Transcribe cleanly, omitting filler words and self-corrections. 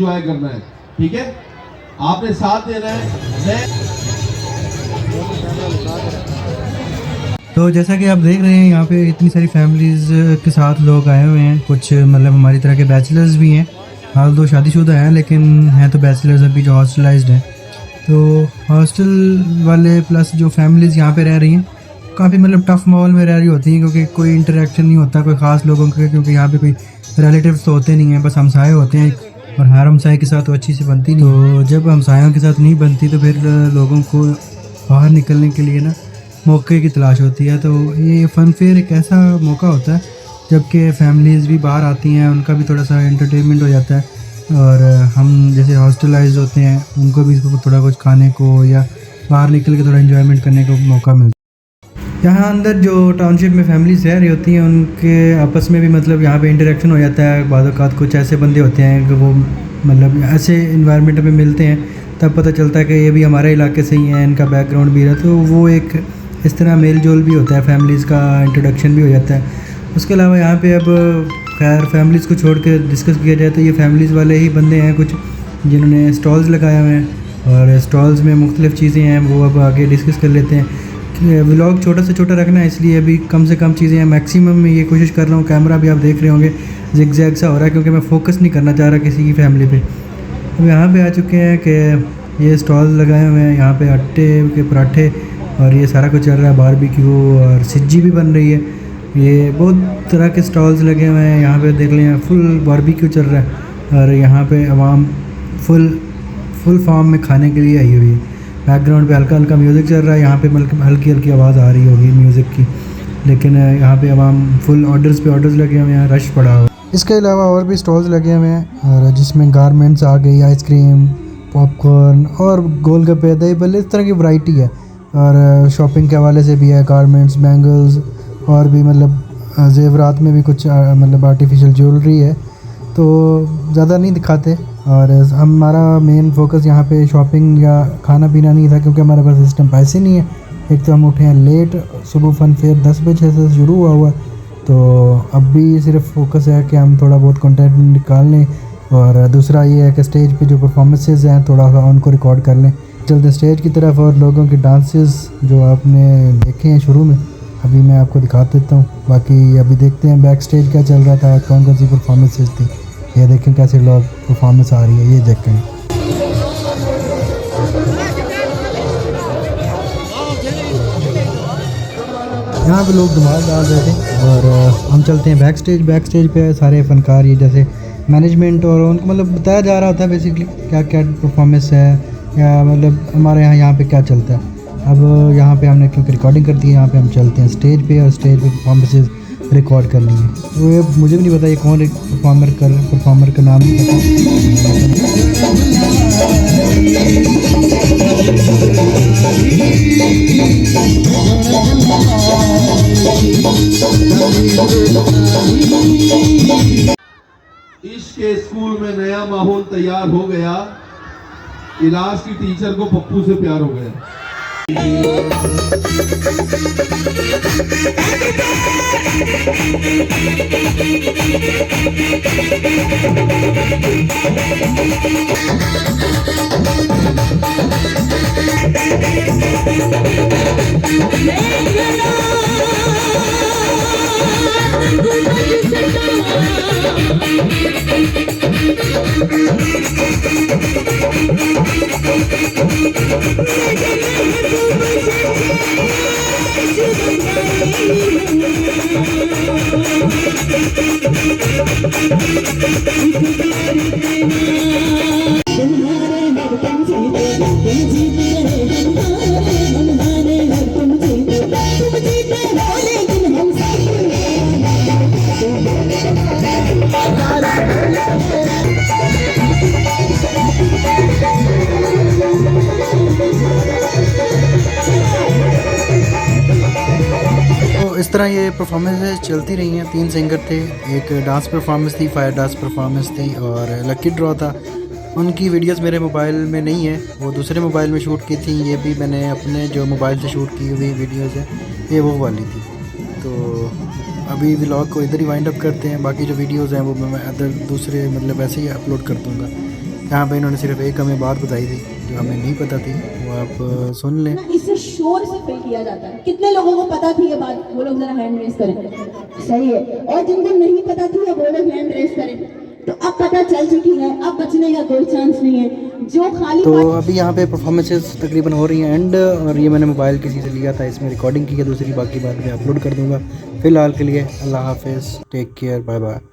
Enjoy करना है, ठीक है? आपने साथ देना है। तो जैसा कि आप देख रहे हैं यहाँ पे इतनी सारी फैमिलीज़ के साथ लोग आए हुए हैं, कुछ मतलब हमारी तरह के बैचलर्स भी हैं, हाल तो शादीशुदा हैं लेकिन हैं तो बैचलर्स अभी जो हॉस्टलाइज्ड हैं। तो हॉस्टल वाले प्लस जो फैमिलीज़ यहाँ पे रह रही हैं काफ़ी मतलब टफ़ माहौल में रह रही होती हैं, क्योंकि कोई इंटरेक्शन नहीं होता कोई ख़ास लोगों के, क्योंकि यहाँ पे कोई रिलेटिव्स तो होते नहीं हैं, बस हमसाए होते हैं और हर हमसाए के साथ तो अच्छी सी बनती नहीं। तो जब हमसायों के साथ नहीं बनती तो फिर लोगों को बाहर निकलने के लिए ना मौके की तलाश होती है। तो ये फ़न फेयर एक ऐसा मौका होता है जबकि फैमिलीज़ भी बाहर आती हैं, उनका भी थोड़ा सा एंटरटेनमेंट हो जाता है, और हम जैसे हॉस्टलाइज होते हैं उनको भी थोड़ा कुछ खाने को या बाहर निकल के थोड़ा एंजॉयमेंट करने का मौका मिलता है। यहाँ अंदर जो टाउनशिप में फैमिलीज रह रही होती हैं उनके आपस में भी मतलब यहाँ पे इंटरेक्शन हो जाता है। बाद औक़ात कुछ ऐसे बंदे होते हैं कि वो मतलब ऐसे इन्वायरमेंट में मिलते हैं, तब पता चलता है कि ये भी हमारे इलाके से ही हैं, इनका बैकग्राउंड भी है, तो वो एक इस तरह मेल जोल भी होता है, फैमिलीज़ का इंट्रोडक्शन भी हो जाता है। उसके अलावा यहाँ पे अब खैर फैमिलीज़ को छोड़ कर डिस्कस किया जाए तो ये फैमिलीज़ वाले ही बंदे हैं कुछ जिन्होंने स्टॉल्स लगाए हुए हैं, और स्टॉल्स में मुख्तलिफ़ चीज़ें हैं, वो अब आगे डिस्कस कर लेते हैं। व्लॉग छोटा से छोटा रखना है, इसलिए अभी कम से कम चीज़ें हैं, मैक्सिमम मैं ये कोशिश कर रहा हूँ। कैमरा भी आप देख रहे होंगे जिग-जैग सा हो रहा है क्योंकि मैं फ़ोकस नहीं करना चाह रहा किसी की फैमिली पे। अब यहाँ पे आ चुके हैं कि ये स्टॉल लगाए हुए हैं, यहाँ पे आटे के पराठे और ये सारा कुछ चल रहा है, बारबेक्यू और सिज्जी भी बन रही है। ये बहुत तरह के स्टॉल्स लगे हुए हैं, यहाँ पे देख लें फुल बारबेक्यू चल रहा है, और यहाँ पे आवाम फुल फॉर्म में खाने के लिए आई हुई है। बैकग्राउंड पे हल्का हल्का म्यूज़िक चल रहा है, यहाँ पे मतलब हल्की हल्की आवाज़ आ रही होगी म्यूज़िक की, लेकिन यहाँ पे आवाम फुल ऑर्डर्स पे ऑर्डर्स लगे हुए हैं, रश पड़ा हुआ है। इसके अलावा और भी स्टॉल्स लगे हुए हैं, और जिसमें गारमेंट्स आ गई, आइसक्रीम, पॉपकॉर्न और गोलगप्पे, दही बल्ले, इस तरह की वैरायटी है। और शॉपिंग के हवाले से भी है, गारमेंट्स, बैंगल्स और भी मतलब ज़ेवरात में भी कुछ मतलब आर्टिफिशियल ज्वेलरी है। तो ज़्यादा नहीं दिखाते, और हमारा मेन फोकस यहाँ पे शॉपिंग या खाना पीना नहीं था, क्योंकि हमारे पास इस टाइम पैसे नहीं है। एक तो हम उठे हैं लेट, सुबह फ़न फेयर 10 बजे से शुरू हुआ है, तो अब भी सिर्फ फोकस है कि हम थोड़ा बहुत कंटेंट निकाल लें, और दूसरा ये है कि स्टेज पे जो परफॉर्मेंसेस हैं थोड़ा सा उनको रिकॉर्ड कर लें। चलते स्टेज की तरफ, और लोगों के डांसेस जो आपने देखे हैं शुरू में अभी मैं आपको दिखा देता हूँ। बाकी अभी देखते हैं बैक स्टेज क्या चल रहा था, कौन कौन सी परफॉर्मेंसेस थी। ये देखें कैसे लोग परफॉर्मेंस आ रही है, ये देखें। यहाँ पे लोग धमाल डाल रहे थे, और हम चलते हैं बैक स्टेज। बैक स्टेज पे सारे फ़नकार ये जैसे मैनेजमेंट और उनको मतलब बताया जा रहा था बेसिकली क्या क्या परफॉर्मेंस है, या मतलब हमारे यहाँ पे क्या चलता है। अब यहाँ पे हमने क्योंकि रिकॉर्डिंग कर दी है, यहाँ पे हम चलते हैं स्टेज पे, और स्टेज पे परफॉर्मेंसेस रिकॉर्ड करनी है। तो ये मुझे भी नहीं पता ये कौन परफॉर्मर का नाम नहीं पता। इश्क के स्कूल में नया माहौल तैयार हो गया, इलाज की टीचर को पप्पू से प्यार हो गया। इस तरह ये परफॉर्मेंसेस चलती रही हैं। 3 सिंगर थे, एक डांस परफॉर्मेंस थी, फायर डांस परफॉर्मेंस थी, और लकी ड्रॉ था। उनकी वीडियोस मेरे मोबाइल में नहीं है, वो दूसरे मोबाइल में शूट की थी। ये भी मैंने अपने जो मोबाइल से शूट की हुई वीडियोस है, ये वो वाली थी। तो अभी व्लॉग को इधर ही वाइंड अप करते हैं, बाकी जो वीडियोस हैं वो मैं अदर दूसरे मतलब ऐसे ही अपलोड कर दूँगा। यहाँ पे इन्होंने सिर्फ एक हमें बात बताई थी जो हमें नहीं पता थी, वो आप सुन लें। इसे शोर से फिल किया जाता है। कितने लोगों को पता थी ये बात? वो लोग जरा हैंड रेस करें। सही है। और जिनको नहीं पता थी वो लोग हैंड रेस करें। तो अब पता चल चुकी है, अब बचने का कोई चांस नहीं है। जो खाली तो अभी यहाँ पे परफॉर्मेंसेस तकरीबन हो रही हैं एंड, और ये मैंने मोबाइल किसी से लिया था, इसमें रिकॉर्डिंग की है, दूसरी बाकी बाद में अपलोड कर दूँगा। फ़िलहाल के लिए अल्लाह हाफिज़, टेक केयर, बाय बाय।